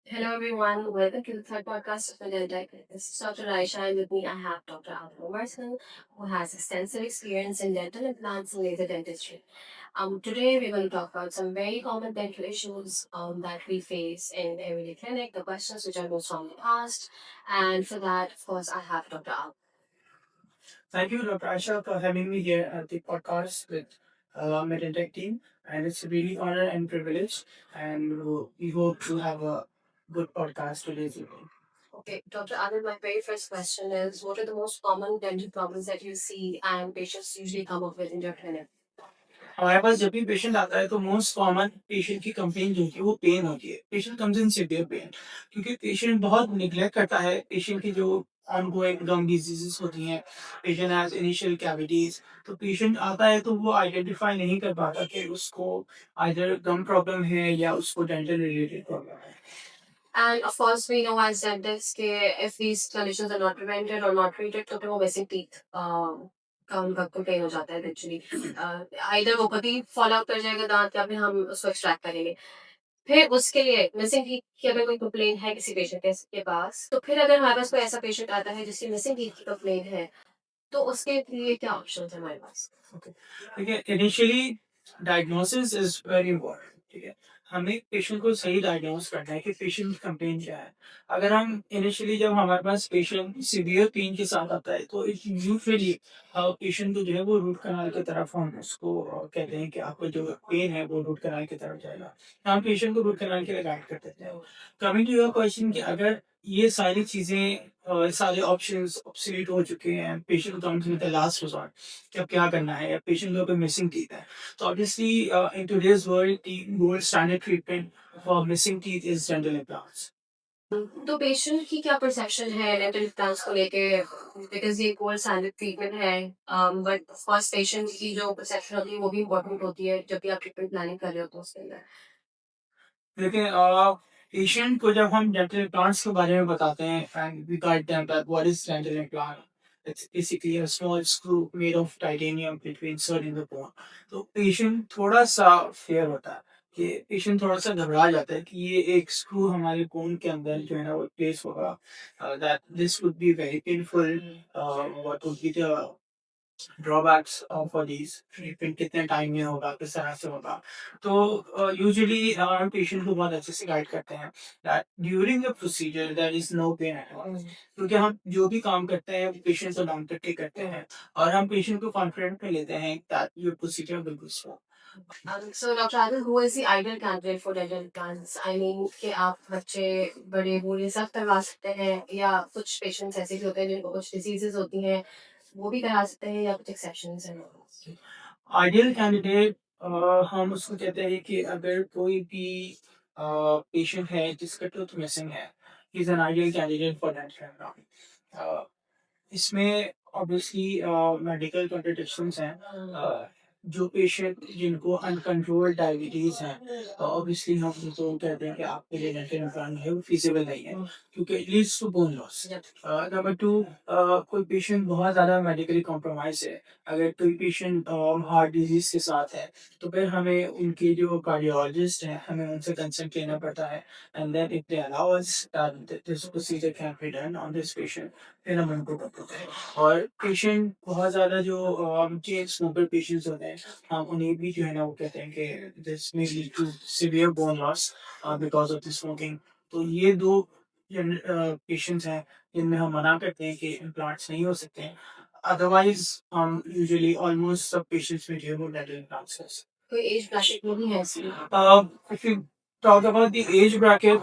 Hello everyone, welcome to the third podcast of Vanilla Tech. This is Dr. Aisha and with me I have Dr. Alvaro Martin who has extensive experience in dental implants and laser dentistry. Today we're going to talk about some very common dental issues that we face in everyday clinic, the questions which are most commonly asked, and for that, of course, I have Dr. Al. Thank you, Dr. Aisha, for having me here at the podcast with Medintech team. And it's a really honor and privilege. And we hope to have a good podcast today's evening. Okay, Dr. Anil, my very first question is what are the most common dental problems that you see and patients usually come up with in your clinic? हमारे पास जब भी patient आता है तो most common patient की complain जो होती है वो पेन होती है। Patient comes in severe pain क्योंकि पेशेंट बहुत निग्लेक्ट करता है पेशेंट की जो ऑनगोइंग गम डिजीजेस होती हैं। पेशेंट हैज इनिशियल कैविटीज, तो पेशेंट आता है तो वो आइडेंटिफाई नहीं कर पाता कि उसको आइदर गम प्रॉब्लम है या उसको डेंटल रिलेटेड प्रॉब्लम है। And of course, we know as dentists that if these conditions are not prevented or not treated, तो फिर वो missing teeth का उनका complain हो जाता है eventually. Either वो खुद ही fall out कर जाएगा दांत या फिर हम उसको extract करेंगे. फिर उसके लिए missing teeth की अगर कोई complaint है किसी patient के पास, तो फिर अगर हमारे पास कोई ऐसा patient आता है जिसकी missing teeth की complaint है, तो उसके लिए क्या options है हमारे पास? ओके, देखिए initially diagnosis is very important. ठीक है, हमें पेशेंट को सही डायग्नोस करना है कि पेशेंट की कंप्लेन क्या है। अगर हम इनिशियली जब हमारे पास पेशेंट सीवियर पेन के साथ आता है तो यूजुअली पेशेंट को जो है वो रूट कनाल की तरफ हम उसको कहते हैं कि आपको जो पेन है वो रूट कनाल की तरफ जाएगा। हम पेशेंट को रूट कनाल के लिए गाइड कर देते हैं। कमिंग टू योर क्वेश्चन कि अगर ये सारी चीजें सारे ऑप्शंस ऑब्सोलीट हो चुके हैं, patient comes with the last resort कि अब क्या करना है, या पेशेंट को कोई मिसिंग टीथ है, तो obviously in today's world the gold standard treatment for missing teeth is dental implants. तो पेशेंट की क्या परसेप्शन है डेंटल इम्प्लांट्स को लेके बिकॉज ये गोल्ड स्टैंडर्ड ट्रीटमेंट है बट ऑफ कोर्स पेशेंट की जो परसेप्शन होती है वो भी इम्पोर्टेंट होती है जब भी आप ट्रीटमेंट प्लानिंग कर रहे हो तो उसके अंदर देखिए पेशेंट को जब हम डेंटल इम्प्लांट्स के बारे में बताते हैं and we guide them that what is dental implant, it's basically a small screw made of titanium between sir in the bone. तो पेशेंट थोड़ा सा फेयर होता है कि पेशेंट थोड़ा सा घबरा जाता है कि ये एक स्क्रू हमारे बोन के अंदर जो है ना वो प्लेस होगा, that this would be very painful, what would be the drawbacks for these treatment, कितने टाइम में होगा, किस तरह से होगा। तो यूजुअली हम पेशेंट को बहुत अच्छे से गाइड करते हैं that during the procedure there is no pain at all, क्योंकि हम जो भी काम करते हैं पेशेंट को डाउन करके करते हैं और हम पेशेंट को कॉन्फिडेंट में लेते हैं दैट ये प्रोसीजर बिल्कुल slow. so Dr. Adil, who is the ideal candidate for dental implants? I mean कि आप बच्चे बड़े बूढ़े सब करवा सकते हैं या कुछ पेशेंट्स ऐसे भी होते हैं जिनको कुछ डिजीजेस होती हैं वो भी करा सकते हैं या कुछ एक्सेप्शंस हैं आइडियल कैंडिडेट हम उसको कहते हैं कि अगर कोई भी पेशेंट है जिसका टूथ मिसिंग है, is an ideal candidate for dental. इसमें ऑब्वियसली मेडिकल कॉन्ट्रडिक्शंस हैं। जो पेशेंट जिनको अनकंट्रोल्ड डायबिटीज है, तो ऑब्वियसली हम उनको कहते हैं कि आपके लिए डेंटल इम्प्लांट है वो फिजिबल नहीं है क्योंकि it leads to bone loss. Number two, कोई पेशेंट बहुत ज़्यादा मेडिकली कॉम्प्रोमाइज है, अगर कोई पेशेंट हार्ट डिजीज के साथ है, तो फिर हमें उनके जो कार्डियोलॉजिस्ट हैं हमें उनसे कंसल्ट लेना पड़ता है and then if they allow us this procedure can be done on this patient, फिर हम उनको करते हैं। और पेशेंट बहुत ज़्यादा जो चेन स्मोकर पेशेंट्स होते हैं, हम उन्हें भी जो है ना वो कहते हैं कि this may lead to severe bone loss because of the smoking. तो ये दो पेशेंट्स हैं जिनमें हम मना करते हैं कि इम्प्लांट्स नहीं हो सकते हैं। अदरवाइज हम यूजुअली ऑलमोस्ट सब पेशेंट्स में जो है वो डेंटल इम्प्लांट्स कर सकते हैं। कोई एज ब्रैकेट में भी है इसमें if you talk about the age bracket,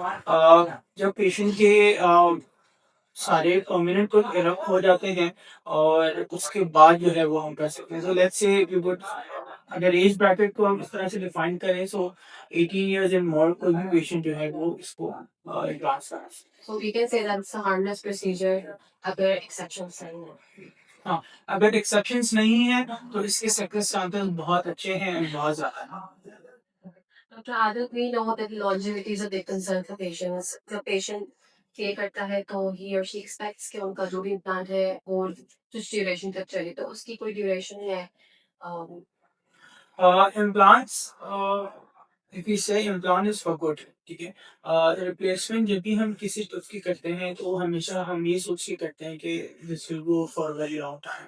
जब पेशेंट के सारे परमानेंट को इरप्ट हो जाते हैं और उसके बाद जो है वो हम कर सकते हैं। So let's say we would, अगर एज ब्रैकेट को हम इस तरह से डिफाइन करें, सो 18 इयर्स एंड मोर कोई भी पेशेंट जो है वो इसको एडवांस करा सकते हैं। so we can say that's a harmless procedure अगर exceptions नहीं है हाँ, अगर एक्सेप्शंस नहीं है तो इसके सक्सेस चांसेस बहुत अच्छे हैं and बहुत ज़्यादा हैं। Dr. Adil, we know that longevity is a big concern for patients. The patient पे करता है तो he or she expects कि उनका जो भी इम्प्लांट है वो कुछ ड्यूरेशन तक चले तो उसकी कोई ड्यूरेशन है um, इम्प्लांट्स इफ यू से इम्प्लांट इज फॉर गुड, ठीक है। रिप्लेसमेंट जब भी हम किसी टूथ की करते हैं तो हमेशा हम ये सोच के करते हैं कि this will go for very long time.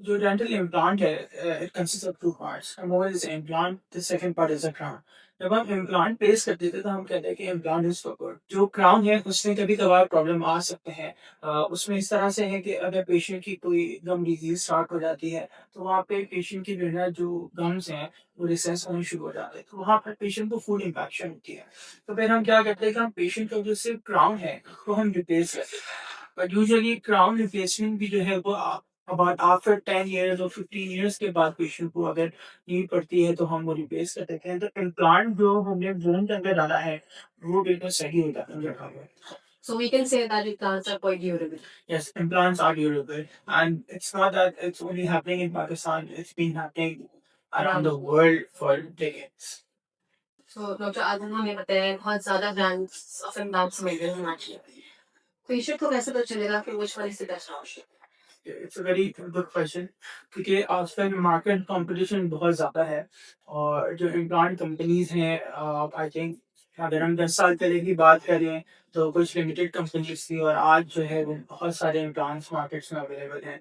जो डेंटल इम्प्लांट है, it consist of two parts, one is implant, the second part is a crown. जब हम इम्प्लांट प्लेस करते थे तो हम कहते हैं कि इम्प्लांट इज फॉर गुड। जो क्राउन है उसमें कभी कभार प्रॉब्लम आ सकते हैं। उसमें इस तरह से है कि अगर पेशेंट की कोई गम डिजीज स्टार्ट हो जाती है तो वहाँ पे पेशेंट की जो है ना, जो गम्स हैं वो रिसेस होने शुरू हो जाते हैं, तो वहाँ पर पेशेंट को फूड इन्फेक्शन होती है। तो फिर हम क्या करते हैं कि हम पेशेंट का जो सिर्फ क्राउन है वो हम रिप्लेस करते हैं। बट यूजुअली क्राउन रिप्लेसमेंट भी जो है वो अबाउट आफ्टर 10 years और 15 years के बाद पेशेंट को अगर नीड पड़ती है तो हम वो रिप्लेस कर देते हैं। तो इम्प्लांट जो हमने बोन के अंदर डाला है वो बिल्कुल सही हो जाता है। So we can say that implants are quite durable. Yes, implants are durable, and it's not that it's only happening in Pakistan. It's been happening around the world for decades. So doctor आज हमें बताया बहुत ज़्यादा brands of implants मिल रहे हैं market. Patient को कैसे पता चलेगा कि which one is the best option? It's a very good question, क्योंकि आजकल मार्केट कंपटीशन बहुत ज़्यादा है। और जो इम्प्लांट कंपनीज हैं, आई थिंक अगर हम 10 साल पहले की बात करें तो कुछ लिमिटेड कंपनीज थी, और आज जो है वो बहुत सारे इम्प्लांट्स मार्केट्स में अवेलेबल हैं।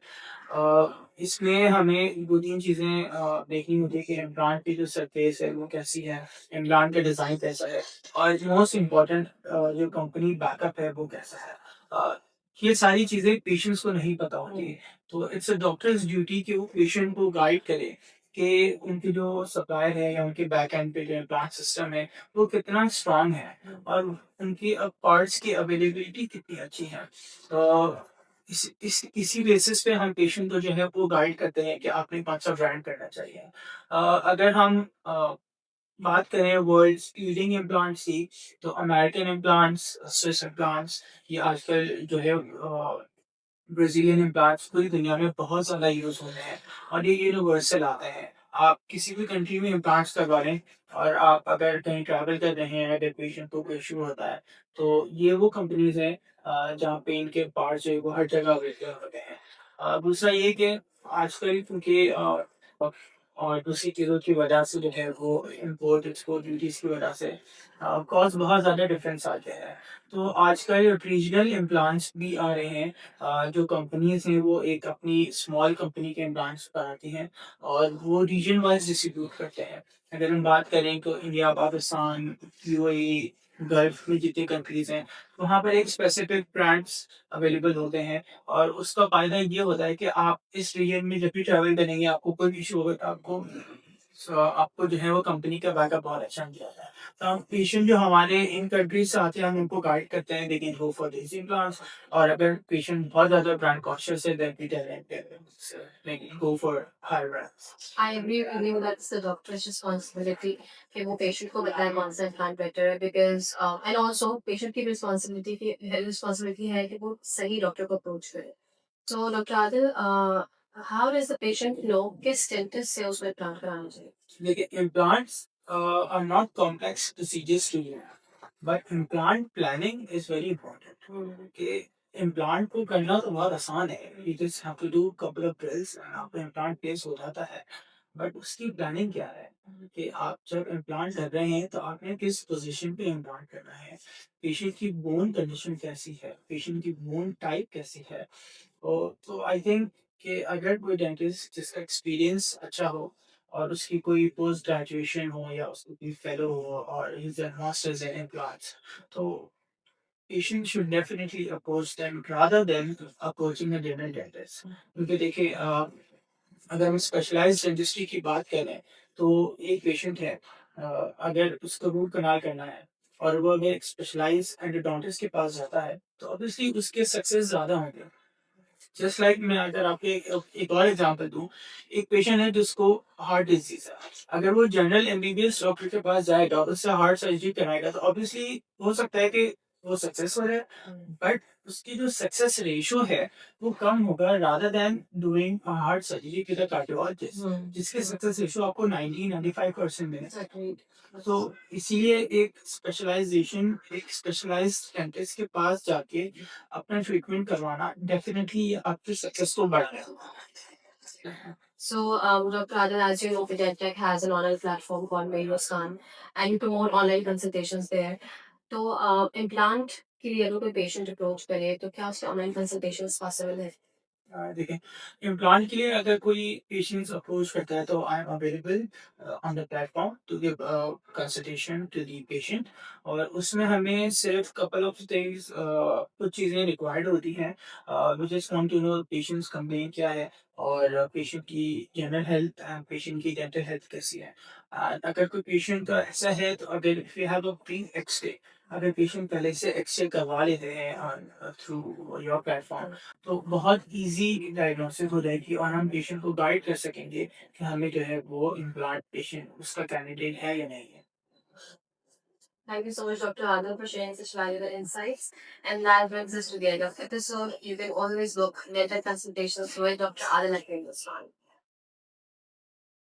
इसमें हमें दो तीन चीज़ें देखनी होती है कि इम्प्लांट की जो सरफेस है वो कैसी है, इम्प्लांट का डिज़ाइन कैसा है, और मोस्ट इम्पॉर्टेंट जो कंपनी बैकअप है वो कैसा है। अ, ये सारी चीजें पेशेंट्स को नहीं पता होती। तो इट्स अ डॉक्टर्स ड्यूटी कि वो पेशेंट को गाइड करे कि उनके जो सप्लायर है या उनके बैक एंड पे जो इम्प्लांट सिस्टम है वो कितना स्ट्रांग है, और उनकी पार्ट्स की अवेलेबिलिटी कितनी अच्छी है। तो इसी बेसिस पे हम पेशेंट को जो है वो गाइड करते हैं कि आपने कौन सा ब्रांड करना चाहिए। अगर हम बात करें वर्ल्ड्स लीडिंग इम्प्लांट्स की, तो अमेरिकन इम्प्लांट्स, स्विस इम्प्लांट्स, ये आजकल जो है ब्राज़ीलियन इम्प्लांट्स पूरी दुनिया में बहुत ज़्यादा यूज़ होते हैं, और ये यूनिवर्सल आते हैं। आप किसी भी कंट्री में इम्प्लांट्स करवा लें, और आप अगर कहीं ट्रैवल कर रहे हैं, अगर पेशेंट को कोई इश्यू होता है, तो ये वो कंपनीज़ हैं जहाँ पे इनके पार्ट्स जो है वो हर जगह अवेलेबल होते हैं। दूसरा ये कि आजकल क्योंकि और दूसरी चीज़ों की वजह से जो है वो इम्पोर्ट एक्सपोर्ट ड्यूटीज़ की वजह से कॉस्ट बहुत ज़्यादा डिफरेंस आ गया है। तो आजकल रीजनल इम्प्लांट्स भी आ रहे हैं। जो कंपनीज हैं वो एक अपनी स्मॉल कंपनी के इम्प्लांट्स बनाती हैं और वो रीजन वाइज डिस्ट्रीब्यूट करते हैं। अगर हम बात करें तो इंडिया, पाकिस्तान, यूएई, गल्फ में जितनी कंट्रीज हैं वहाँ पर एक स्पेसिफिक ब्रांड्स अवेलेबल होते हैं, और उसका फ़ायदा ये होता है कि आप इस रीजन में जब भी ट्रैवल करेंगे आपको कोई इशू होगा तो आपको जो है वो कंपनी का बैकअप बहुत अच्छा मिल जाता है। तो हम पेशेंट जो हमारे इन कंट्रीज से आते हैं हम उनको गाइड करते हैं, they can go for this implants. और अगर पेशेंट बहुत ज़्यादा ब्रांड कॉन्शियस है then we tell them like go for higher brands. I agree with you that it's the doctor's responsibility कि वो patient को बताए कौन सा implant better है because and also patient की responsibility है कि वो सही डॉक्टर को अप्रोच करे। So doctor Adil, how does the patient know किस डेंटिस्ट से उसमें implant कराना चाहिए? देखिए, implants are not complex procedures to do, but implant planning is very important. कि इम्प्लांट को करना तो बहुत आसान है, you just have to do couple of drills and आपका इम्प्लांट प्लेस हो जाता है। बट उसकी प्लानिंग क्या है कि आप जब इम्प्लांट कर रहे हैं तो आपने किस पोजीशन पे इम्प्लांट करना है, पेशेंट की बोन कंडीशन कैसी है, पेशेंट की बोन टाइप कैसी है। तो आई थिंक कि अगर कोई डेंटिस्ट जिसका एक्सपीरियंस अच्छा हो और उसकी कोई पोस्ट ग्रेजुएशन हो या उसको कोई फेलो हो और इज मास्टर्स इन इम्प्लांट्स, तो patient should definitely approach them rather than approaching a general dentist। क्योंकि देखिए, अगर हम स्पेशलाइज्ड डेंटिस्ट्री की बात करें तो एक पेशेंट है, अगर उसको रूट कनाल करना है और वो अगर एक स्पेशलाइज्ड एंडोडोंटिस्ट के पास जाता है तो ऑब्वियसली उसके सक्सेस ज़्यादा होंगे। जस्ट लाइक मैं अगर आपको एक और एग्जांपल दूं, एक पेशेंट है जिसको हार्ट डिजीज है, अगर वो जनरल एमबीबीएस डॉक्टर के पास जाएगा और उससे हार्ट सर्जरी कराएगा तो ऑब्वियसली हो सकता है कि वो सक्सेसफुल है, बट उसकी जो सक्सेस रेशियो है वो कम होगा rather than doing heart surgery with a cardiologist, जिसके सक्सेस रेशियो आपको 90-95% मिले। तो इसीलिए एक स्पेशलाइजेशन, एक स्पेशलाइज्ड डेंटिस्ट के पास जाके अपना ट्रीटमेंट करवाना डेफिनेटली आपकी सक्सेस को बढ़ाएगा। So, Dr. Adil, as you know, Tech has an online platform called Meiroscan, and you promote online consultations there. तो इम्प्लांट के लिए अगर कोई पेशेंट अप्रोच करे तो क्या उसके ऑनलाइन कंसल्टेशंस पॉसिबल है? देखिए, इम्प्लांट के लिए अगर कोई पेशेंट्स अप्रोच करता है तो I am available on the platform to give consultation to the patient. और उसमें हमें सिर्फ कपल ऑफ थिंग्स कुछ चीज़ें रिक्वायर्ड होती हैं। We just want to know patient's complain क्या है और पेशेंट की जनरल हेल्थ एंड पेशेंट की डेंटल हेल्थ कैसी है। अगर कोई पेशेंट का ऐसा है तो अगर if you have a pre x-ray, अगर पेशेंट पहले से एक्सरे करवा लेते हैं थ्रू योर प्लेटफॉर्म, तो बहुत ईज़ी डायग्नोसिस हो जाएगी और हम पेशेंट को गाइड कर सकेंगे कि हमें जो है वो इम्प्लांट पेशेंट उसका कैंडिडेट है या नहीं है। Thank you so much, Dr. Adil, for sharing such valuable insights. And that brings us to the end of the episode. You can always book dental consultations with Dr. Adil at Hindustan.